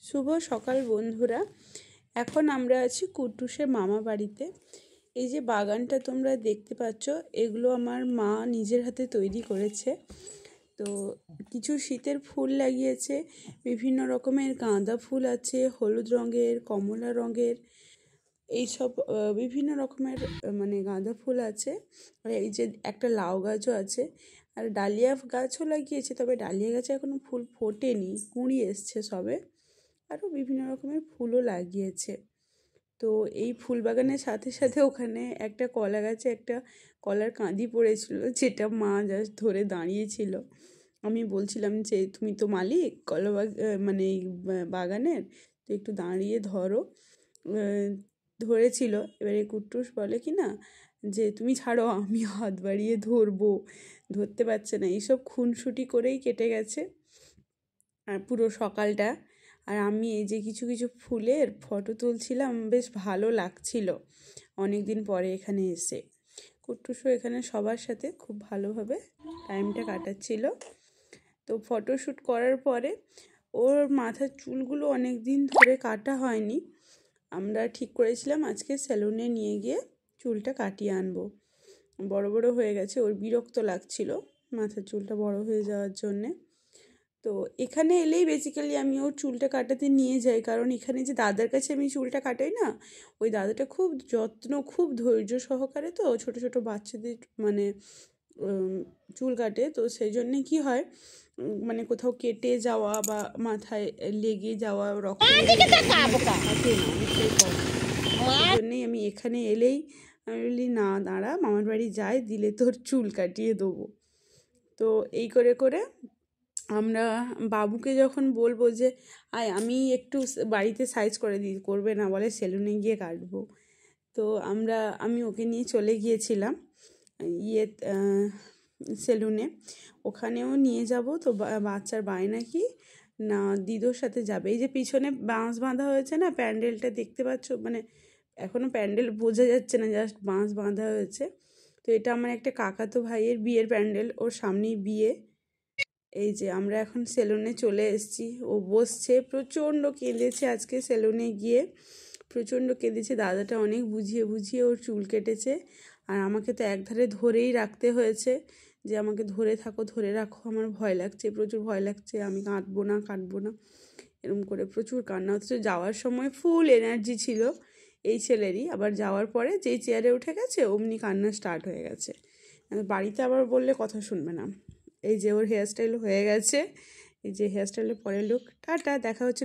শুভ সকাল বন্ধুরা। এখন আমরা আছি কুট্টুসের মামা বাড়িতে। এই যে বাগানটা তোমরা দেখতে পাচ্ছ, এগুলো আমার মা নিজের হাতে তৈরি করেছে। তো কিছু শীতের ফুল লাগিয়েছে, বিভিন্ন রকমের গাঁদা ফুল আছে, হলুদ রঙের, কমলা রঙের, এইসব বিভিন্ন রকমের মানে গাঁদা ফুল আছে। আর এই যে একটা লাউ গাছও আছে, আর ডালিয়া গাছও লাগিয়েছে, তবে ডালিয়া গাছে এখনো ফুল ফোটেনি, কুঁড়ি এসছে সবে। আরও বিভিন্ন রকমের ফুলও লাগিয়েছে। তো এই ফুল বাগানের সাথে সাথে ওখানে একটা কলা গাছে একটা কলার কাঁদি পড়েছিল, যেটা মা জাস্ট ধরে দাঁড়িয়েছিল। আমি বলছিলাম যে তুমি তো মালিক কলা মানে এই বাগানের, তো একটু দাঁড়িয়ে ধরো। ধরেছিল। এবারে কুট্টুস বলে কি না যে তুমি ছাড়ো, আমি হাত বাড়িয়ে ধরবো, ধরতে পারছে না। এইসব খুনসুটি করেই কেটে গেছে আর পুরো সকালটা। আর আমি এই যে কিছু কিছু ফুলের ফটো তুলছিলাম, বেশ ভালো লাগছিল অনেক দিন পরে এখানে এসে। কুট্টুসও এখানে সবার সাথে খুব ভালোভাবে টাইমটা কাটাচ্ছিল। তো ফটোশ্যুট করার পরে ওর মাথার চুলগুলো অনেক দিন ধরে কাটা হয়নি। আমরা ঠিক করেছিলাম আজকে সেলুনে নিয়ে গিয়ে চুলটা কাটিয়ে আনবো। বড় বড় হয়ে গেছে, ওর বিরক্ত লাগছিল মাথার চুলটা বড় হয়ে যাওয়ার জন্যে। তো এখানে এলেই বেসিক্যালি আমি ওর চুলটা কাটাতে নিয়ে যাই, কারণ এখানে যে দাদার কাছে আমি চুলটা কাটাই না, ওই দাদাটা খুব যত্ন, খুব ধৈর্য সহকারে তো ছোট ছোট বাচ্চাদের মানে চুল কাটে। তো সেই জন্যে কী হয়, মানে কোথাও কেটে যাওয়া বা মাথায় লেগে যাওয়া, রক্ত থাকে না, অনেকটাই কম। সেই জন্যেই আমি এখানে এলেই আমি বলি না দাঁড়া, মামার বাড়ি যাই, দিলে তোর চুল কাটিয়ে দেবো। তো এই করে করে আমরা বাবুকে যখন বলবো যে আয় আমি একটু বাড়িতে সাইজ করে দিই, করবে না, বলে সেলুনে গিয়ে কাটবো। তো আমি ওকে নিয়ে চলে গিয়েছিলাম সেলুনে। ওখানেও নিয়ে যাব, তো বাচ্চার বায়না কি না দিদোর সাথে যাবে। এই যে পিছনে বাঁশ বাঁধা হয়েছে না, প্যান্ডেলটা দেখতে পাচ্ছ, মানে এখনও প্যান্ডেল বোঝা যাচ্ছে না, জাস্ট বাঁশ বাঁধা হয়েছে। তো এটা আমার একটা কাকাতো ভাইয়ের বিয়ের প্যান্ডেল, ওর সামনেই বিয়ে। এই যে আমরা এখন সেলুনে চলে এসেছি, ও বসছে, প্রচণ্ড কেঁদেছে আজকে সেলুনে গিয়ে, প্রচণ্ড কেঁদেছে। দাদাটা অনেক বুঝিয়ে বুঝিয়ে ওর চুল কেটেছে, আর আমাকে তো একধারে ধরেই রাখতে হয়েছে, যে আমাকে ধরে থাকো, ধরে রাখো, আমার ভয় লাগছে, প্রচুর ভয় লাগছে, আমি কাটবো না কাটবো না, এরকম করে প্রচুর কান্না। অথচ যাওয়ার সময় ফুল এনার্জি ছিল এই ছেলেরই, আবার যাওয়ার পরে যেই চেয়ারে উঠে গেছে অমনি কান্না স্টার্ট হয়ে গেছে। বাড়িতে আবার বললে কথা শুনবে না। এই যে ওর হেয়ারস্টাইল হয়ে গেছে, এই যে হেয়ারস্টাইলের পরের লুক। টাটা, দেখা হচ্ছে।